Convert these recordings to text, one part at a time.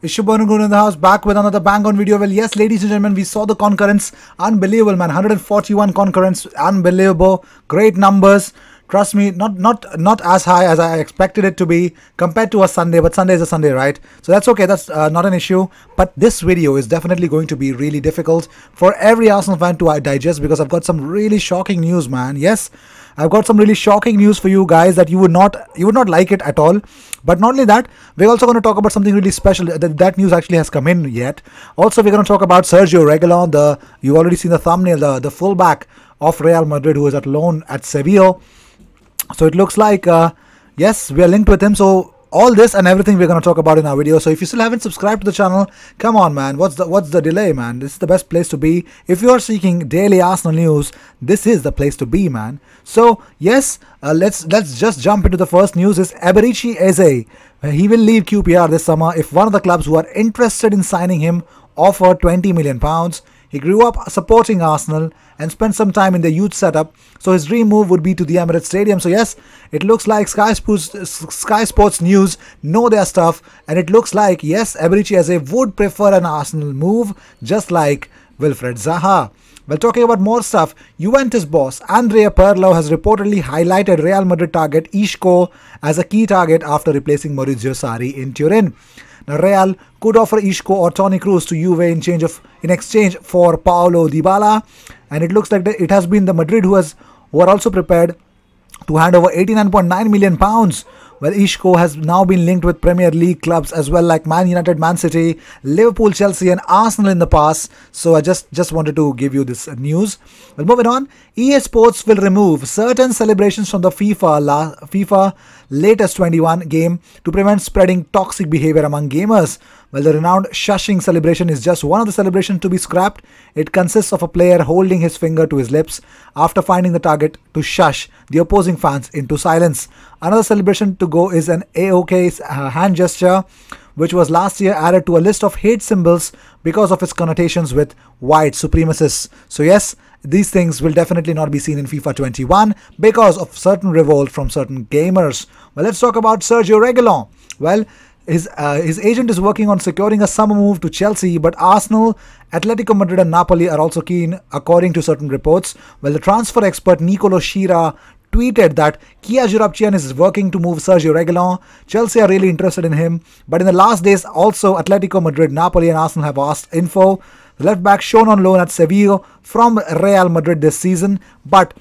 It's Shubhanu Guru in the house, back with another bang on video. Well, yes, ladies and gentlemen, we saw the concurrence. Unbelievable, man. 141 concurrence. Unbelievable. Great numbers. Trust me, not as high as I expected it to be compared to a Sunday, but Sunday is a Sunday, right? So that's okay, that's not an issue. But this video is definitely going to be really difficult for every Arsenal fan to digest, because I've got some really shocking news, man. Yes, I've got some really shocking news for you guys that you would not like it at all. But not only that, we're also going to talk about something really special. That news actually has come in yet. Also, we're going to talk about Sergio Reguilon. You've already seen the thumbnail, the fullback of Real Madrid, who is at loan at Sevilla. So it looks like, yes, we are linked with him. So all this and everything we're going to talk about in our video. So if you still haven't subscribed to the channel, come on, man. What's the delay, man? This is the best place to be. If you are seeking daily Arsenal news, this is the place to be, man. So yes, let's just jump into the first news. Is Eberechi Eze. He will leave QPR this summer if one of the clubs who are interested in signing him offer £20 million. He grew up supporting Arsenal and spent some time in the youth setup, so his dream move would be to the Emirates Stadium. So yes, it looks like Sky Sports News know their stuff, and it looks like, yes, Eberechi Eze would prefer an Arsenal move, just like Wilfried Zaha. Well, talking about more stuff, Juventus boss Andrea Pirlo has reportedly highlighted Real Madrid target Isco as a key target after replacing Maurizio Sarri in Turin. Now, Real could offer Isco or Toni Kroos to Juve in exchange for Paulo Dybala, and it looks like it has been the Madrid who are also prepared to hand over £89.9 million. Well, Isco has now been linked with Premier League clubs as well, like Man United, Man City, Liverpool, Chelsea and Arsenal in the past. So I just wanted to give you this news. Well, moving on, EA Sports will remove certain celebrations from the FIFA latest 21 game to prevent spreading toxic behavior among gamers. Well, the renowned shushing celebration is just one of the celebrations to be scrapped. It consists of a player holding his finger to his lips after finding the target to shush the opposing fans into silence. Another celebration to go is an AOK hand gesture, which was last year added to a list of hate symbols because of its connotations with white supremacists. So yes, these things will definitely not be seen in FIFA 21 because of certain revolt from certain gamers. Well, let's talk about Sergio Reguilon. Well, his agent is working on securing a summer move to Chelsea, but Arsenal, Atletico Madrid and Napoli are also keen, according to certain reports. Well, the transfer expert Nicolo Schira tweeted that Kia Joorabchian is working to move Sergio Reguilon. Chelsea are really interested in him, but in the last days also Atletico Madrid, Napoli and Arsenal have asked info. The left back shown on loan at Sevilla from Real Madrid this season, but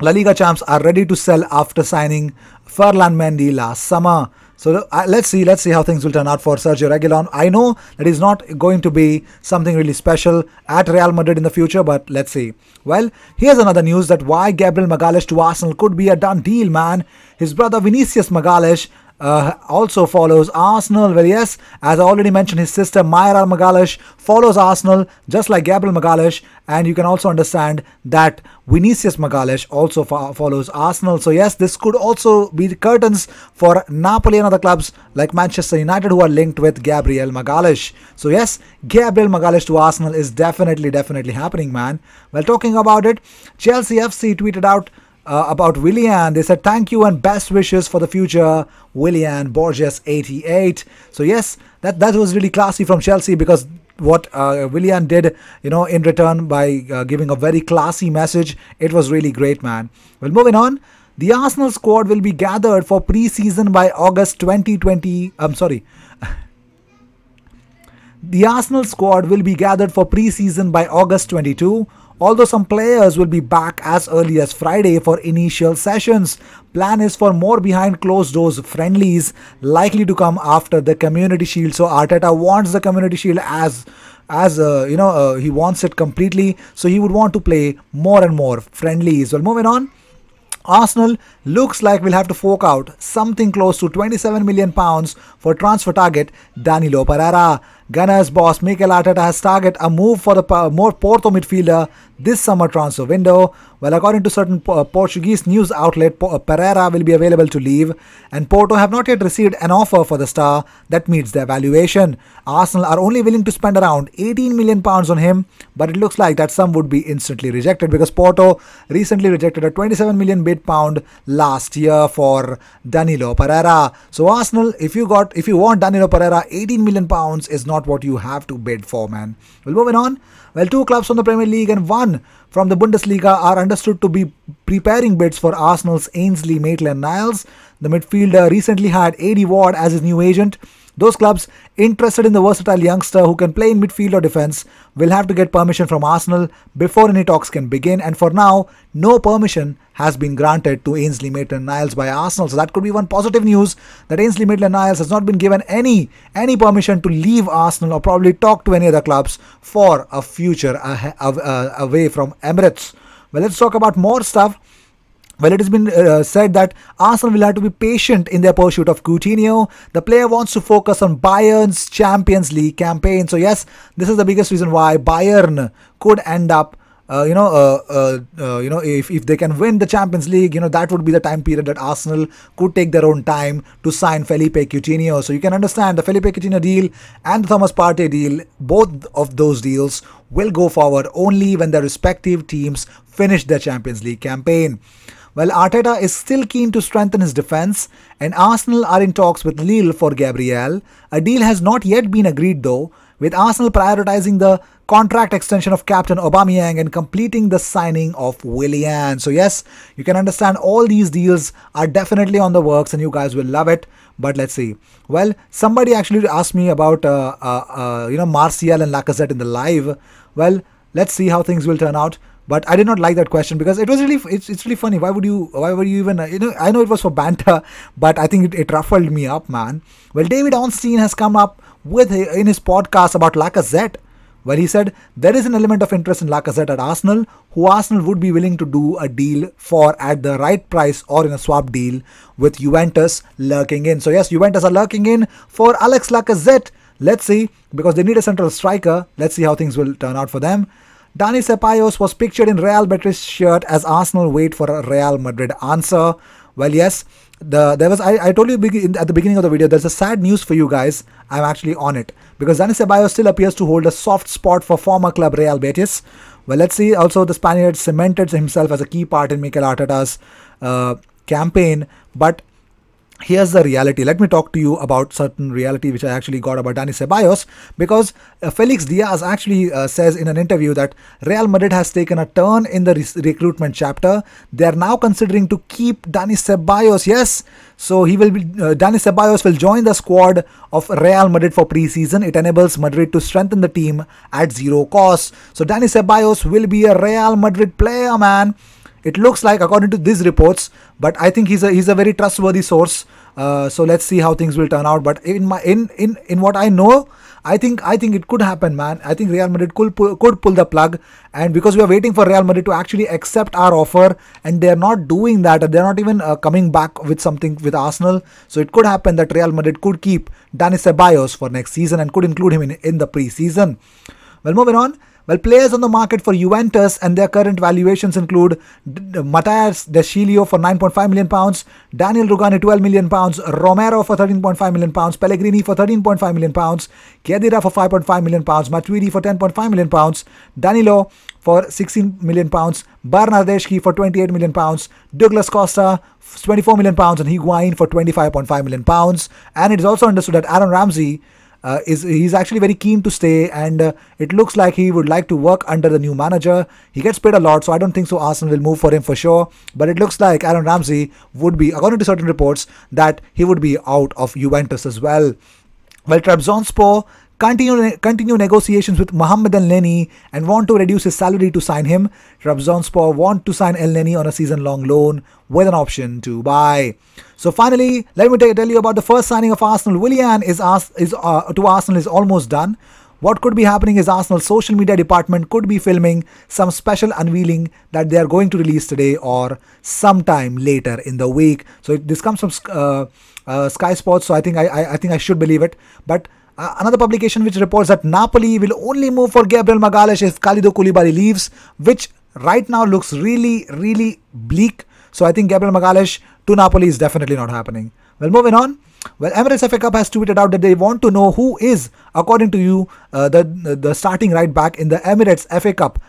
La Liga champs are ready to sell after signing Ferland Mendy last summer. So let's see how things will turn out for Sergio Reguilon. I know that he's not going to be something really special at Real Madrid in the future, but let's see. Well, here's another news that why Gabriel Magalhaes to Arsenal could be a done deal, man. His brother Vinicius Magalhaes also follows Arsenal. Well, yes, as I already mentioned, his sister Mayra Magalhaes follows Arsenal just like Gabriel Magalhaes, and you can also understand that Vinicius Magalhaes also follows Arsenal. So yes, this could also be the curtains for Napoli and other clubs like Manchester United who are linked with Gabriel Magalhaes. So yes, Gabriel Magalhaes to Arsenal is definitely happening, man. Well, talking about it, Chelsea FC tweeted out about Willian. They said thank you and best wishes for the future, Willian Borges 88. So yes, that was really classy from Chelsea, because what Willian did, in return by giving a very classy message, it was really great, man. Well, moving on, the Arsenal squad will be gathered for pre-season by August 2020. The Arsenal squad will be gathered for pre-season by August 22. Although some players will be back as early as Friday for initial sessions. Plan is for more behind closed doors friendlies likely to come after the Community Shield. So Arteta wants the Community Shield as he wants it completely. So he would want to play more and more friendlies. Well, moving on. Arsenal looks like we'll have to fork out something close to £27 million for transfer target Danilo Pereira. Gunners boss Mikel Arteta has targeted a move for the more Porto midfielder this summer transfer window. Well, according to certain Portuguese news outlet, Pereira will be available to leave, and Porto have not yet received an offer for the star that meets their valuation. Arsenal are only willing to spend around £18 million on him, but it looks like that sum would be instantly rejected because Porto recently rejected a £27 million bid last year for Danilo Pereira. So Arsenal, if you want Danilo Pereira, £18 million is not what you have to bid for, man. Well, moving on. Well, two clubs from the Premier League and one from the Bundesliga are understood to be preparing bids for Arsenal's Ainsley Maitland-Niles. The midfielder recently had Eddie Ward as his new agent. Those clubs interested in the versatile youngster who can play in midfield or defence will have to get permission from Arsenal before any talks can begin, and for now, no permission has been granted to Ainsley Maitland-Niles by Arsenal. So that could be one positive news, that Ainsley Maitland-Niles has not been given any permission to leave Arsenal or probably talk to any other clubs for a future away from Emirates. Well, let's talk about more stuff. Well, it has been said that Arsenal will have to be patient in their pursuit of Coutinho. The player wants to focus on Bayern's Champions League campaign. So yes, this is the biggest reason why Bayern could end up, if they can win the Champions League, that would be the time period that Arsenal could take their own time to sign Felipe Coutinho. So you can understand the Felipe Coutinho deal and the Thomas Partey deal, both of those deals will go forward only when their respective teams finish their Champions League campaign. Well, Arteta is still keen to strengthen his defence, and Arsenal are in talks with Lille for Gabriel. A deal has not yet been agreed though, with Arsenal prioritising the contract extension of captain Aubameyang and completing the signing of Willian. So yes, you can understand all these deals are definitely on the works and you guys will love it. But let's see. Well, somebody actually asked me about Martial and Lacazette in the live. Well, let's see how things will turn out. But I did not like that question because it's really funny. Why were you even, I know it was for banter, but I think it ruffled me up, man. Well, David Ornstein has come up with in his podcast about Lacazette, where he said there is an element of interest in Lacazette at Arsenal, who Arsenal would be willing to do a deal for at the right price or in a swap deal, with Juventus lurking in. So yes, Juventus are lurking in for Alex Lacazette. Let's see, because they need a central striker. Let's see how things will turn out for them. Dani Ceballos was pictured in Real Betis shirt as Arsenal wait for a Real Madrid answer. Well, yes, I told you at the beginning of the video, there's a sad news for you guys. I'm actually on it because Dani Ceballos still appears to hold a soft spot for former club Real Betis. Well, let's see. Also, the Spaniard cemented himself as a key part in Mikel Arteta's campaign, but here's the reality. Let me talk to you about certain reality which I actually got about Dani Ceballos, because Felix Diaz actually says in an interview that Real Madrid has taken a turn in the recruitment chapter. They are now considering to keep Dani Ceballos. Yes, so he will be Dani Ceballos will join the squad of Real Madrid for pre-season. It enables Madrid to strengthen the team at zero cost. So Dani Ceballos will be a Real Madrid player, man. It looks like, according to these reports, but I think he's a very trustworthy source. So let's see how things will turn out. But in what I know, I think it could happen, man. I think Real Madrid could pull the plug, and because we are waiting for Real Madrid to actually accept our offer, and they are not doing that, they're not even coming back with something with Arsenal. So it could happen that Real Madrid could keep Dani Ceballos for next season and could include him in the pre-season. Well, moving on. Well, players on the market for Juventus and their current valuations include Matthias Deschilio for £9.5 million, Daniel Rugani £12 million, Romero for £13.5 million, Pellegrini for £13.5 million, Khedira for £5.5 million, Matuidi for £10.5 million, Danilo for £16 million, Bernardeschi for £28 million, Douglas Costa £24 million, and Higuain for £25.5 million. And it is also understood that Aaron Ramsey he's actually very keen to stay, and it looks like he would like to work under the new manager. He gets paid a lot, so I don't think so Arsenal will move for him for sure. But it looks like Aaron Ramsey would be, according to certain reports, that he would be out of Juventus as well. Well, Trabzonspor continue negotiations with Mohamed El Neni and want to reduce his salary to sign him. Trabzonspor want to sign El Neni on a season-long loan with an option to buy. So finally, let me tell you about the first signing of Arsenal. Willian to Arsenal is almost done. What could be happening is Arsenal's social media department could be filming some special unveiling that they are going to release today or sometime later in the week. So this comes from Sky Sports, so I think I should believe it. But Another publication which reports that Napoli will only move for Gabriel Magalhaes if Kalidou Koulibaly leaves, which right now looks really bleak. So I think Gabriel Magalhaes to Napoli is definitely not happening. Well, moving on. Well, Emirates FA Cup has tweeted out that they want to know who is, according to you, the starting right back in the Emirates FA Cup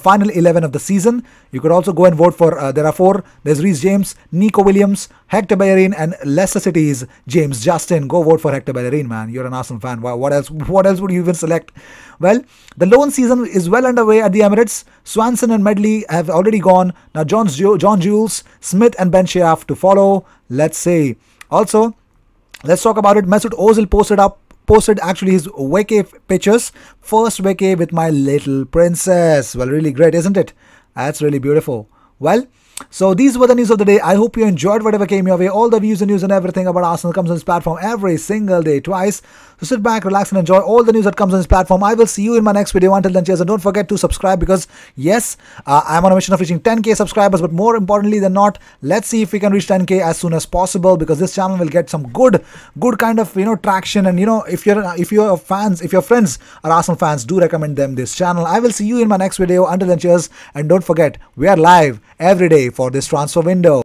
final 11 of the season. You could also go and vote for, there are 4. There's Reece James, Nico Williams, Hector Bellerin, and Leicester City's James Justin. Go vote for Hector Bellerin, man. You're an Arsenal fan. Wow, what else would you even select? Well, the loan season is well underway at the Emirates. Swanson and Medley have already gone. Now John Jules, Smith, and Ben Sheaf to follow. Let's say. Also, let's talk about it. Mesut Ozil posted actually his vacay pictures. First vacay with my little princess. Well, really great, isn't it? That's really beautiful. Well, so these were the news of the day. I hope you enjoyed whatever came your way. All the views and news and everything about Arsenal comes on this platform every single day, twice. So sit back, relax, and enjoy all the news that comes on this platform. I will see you in my next video. Until then, cheers, and don't forget to subscribe, because yes, I'm on a mission of reaching 10k subscribers, but more importantly than not, let's see if we can reach 10k as soon as possible, because this channel will get some good kind of traction. And if your friends are Arsenal fans, do recommend them this channel. I will see you in my next video. Until then, cheers, and don't forget, we are live every day for this transfer window.